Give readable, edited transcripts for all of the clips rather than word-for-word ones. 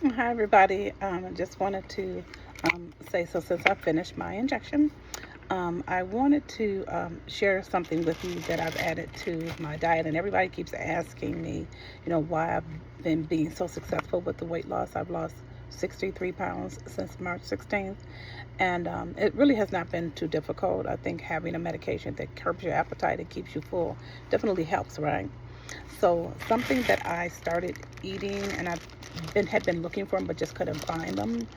Hi, everybody. I just wanted to say so since I finished my injection, I wanted to share something with you that I've added to my diet. And everybody keeps asking me, why I've been being so successful with the weight loss. I've lost 63 pounds since March 16th, and it really has not been too difficult. I think having a medication that curbs your appetite and keeps you full definitely helps, right? So something that I started eating, and had been looking for them, but just couldn't find them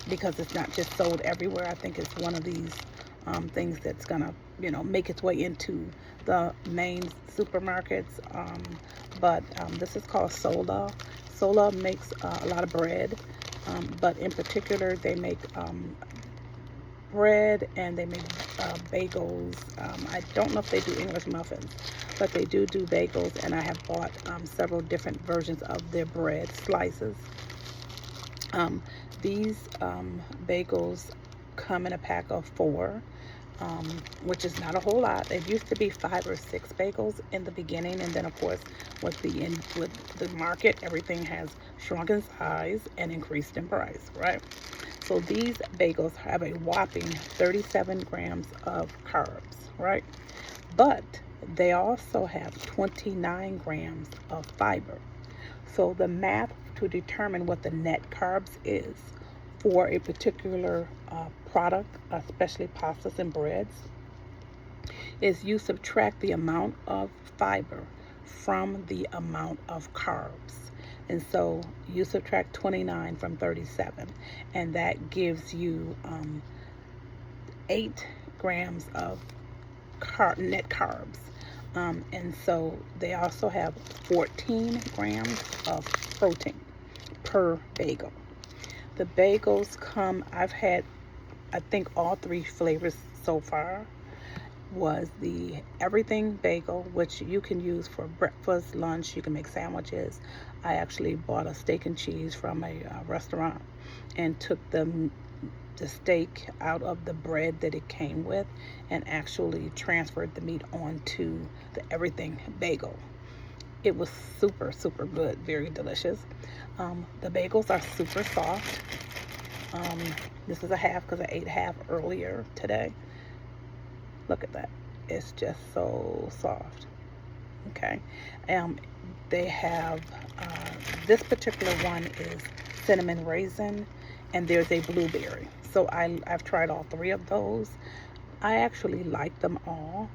because it's not just sold everywhere. I think it's one of these things that's gonna, make its way into the main supermarkets. But this is called Sola. Sola makes a lot of bread, but in particular, they make bread and they make bagels. I don't know if they do English muffins, but they do bagels, and I have bought several different versions of their bread slices. Um, these bagels come in a pack of four, which is not a whole lot. It used to be 5 or 6 bagels in the beginning, and then of course with the market, everything has shrunk in size and increased in price, right? So these bagels have a whopping 37 grams of carbs, right? But they also have 29 grams of fiber. So the math to determine what the net carbs is for a particular product, especially pastas and breads, is you subtract the amount of fiber from the amount of carbs. And so you subtract 29 from 37, and that gives you 8 grams of net carbs. And so they also have 14 grams of protein per bagel. The bagels come, I've had, I think, all 3 flavors so far. Was the everything bagel, which you can use for breakfast, lunch, you can make sandwiches. I actually bought a steak and cheese from a restaurant and took the steak out of the bread that it came with and actually transferred the meat onto the everything bagel. It was super, super good, very delicious. The bagels are super soft. Um, this is a half because I ate half earlier today. Look at that. It's just so soft. Okay. Um, they have this particular one is cinnamon raisin, and there's a blueberry. So I've tried all 3 of those. I actually like them all.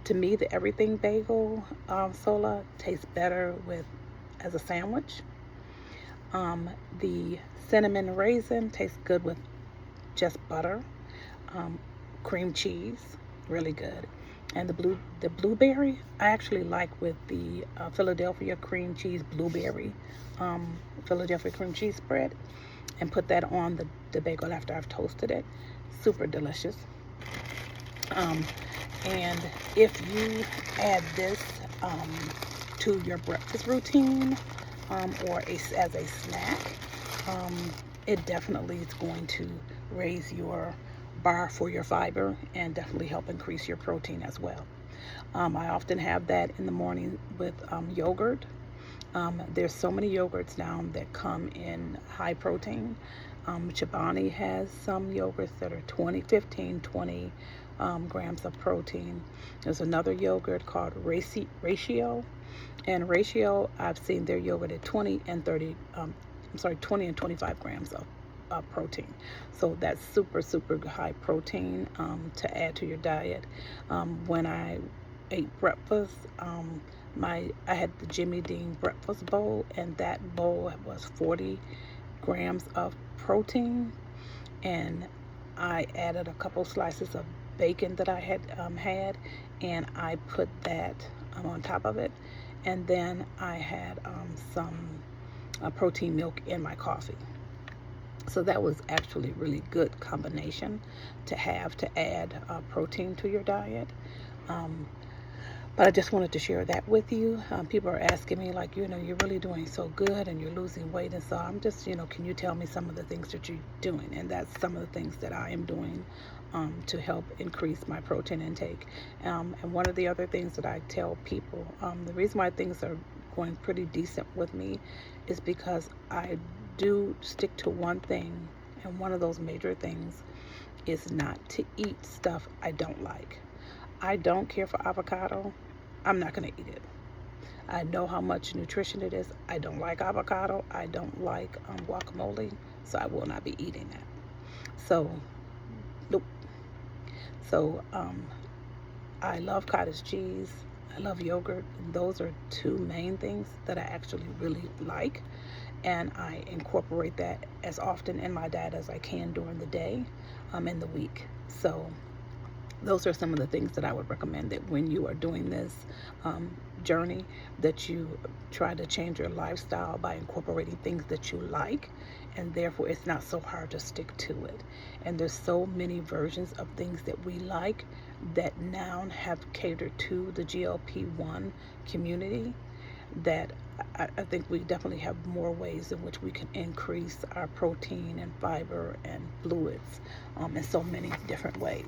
To me, the everything bagel Sola tastes better with as a sandwich. Um, the cinnamon raisin tastes good with just butter, um, cream cheese, really good. And the blueberry I actually like with the Philadelphia cream cheese blueberry, Philadelphia cream cheese spread, and put that on the bagel after I've toasted it. Super delicious. Um, and if you add this um, to your breakfast routine as a snack, um, it definitely is going to raise your bar for your fiber and definitely help increase your protein as well. I often have that in the morning with yogurt. There's so many yogurts now that come in high protein. Chobani has some yogurts that are 20, 15, 20 grams of protein. There's another yogurt called Ratio, and Ratio, I've seen their yogurt at 20 and 30, 20 and 25 grams of protein. So that's super, super high protein to add to your diet. When I ate breakfast, I had the Jimmy Dean breakfast bowl, and that bowl was 40 grams of protein, and I added a couple slices of bacon that I had, and I put that on top of it, and then I had some protein milk in my coffee. So that was actually really good combination to have to add protein to your diet. Um, but I just wanted to share that with you. People are asking me, like, you're really doing so good and you're losing weight. And so I'm just, can you tell me some of the things that you're doing? And that's some of the things that I am doing to help increase my protein intake. And one of the other things that I tell people, the reason why things are going pretty decent with me is because I do stick to one thing, and one of those major things is not to eat stuff I don't like. I don't care for avocado. I'm not going to eat it. I know how much nutrition it is. I don't like avocado. I don't like guacamole, so I will not be eating that. So, nope. So, I love cottage cheese. I love yogurt. Those are two main things that I actually really like. And I incorporate that as often in my diet as I can during the day, in the week. So those are some of the things that I would recommend, that when you are doing this journey, that you try to change your lifestyle by incorporating things that you like, and therefore it's not so hard to stick to it. And there's so many versions of things that we like that now have catered to the GLP-1 community, that I think we definitely have more ways in which we can increase our protein and fiber and fluids in so many different ways.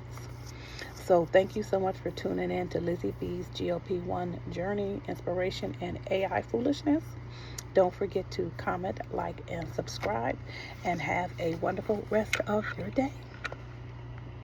So thank you so much for tuning in to Lizzie B's GLP-1 Journey, Inspiration, and AI Foolishness. Don't forget to comment, like, and subscribe, and have a wonderful rest of your day.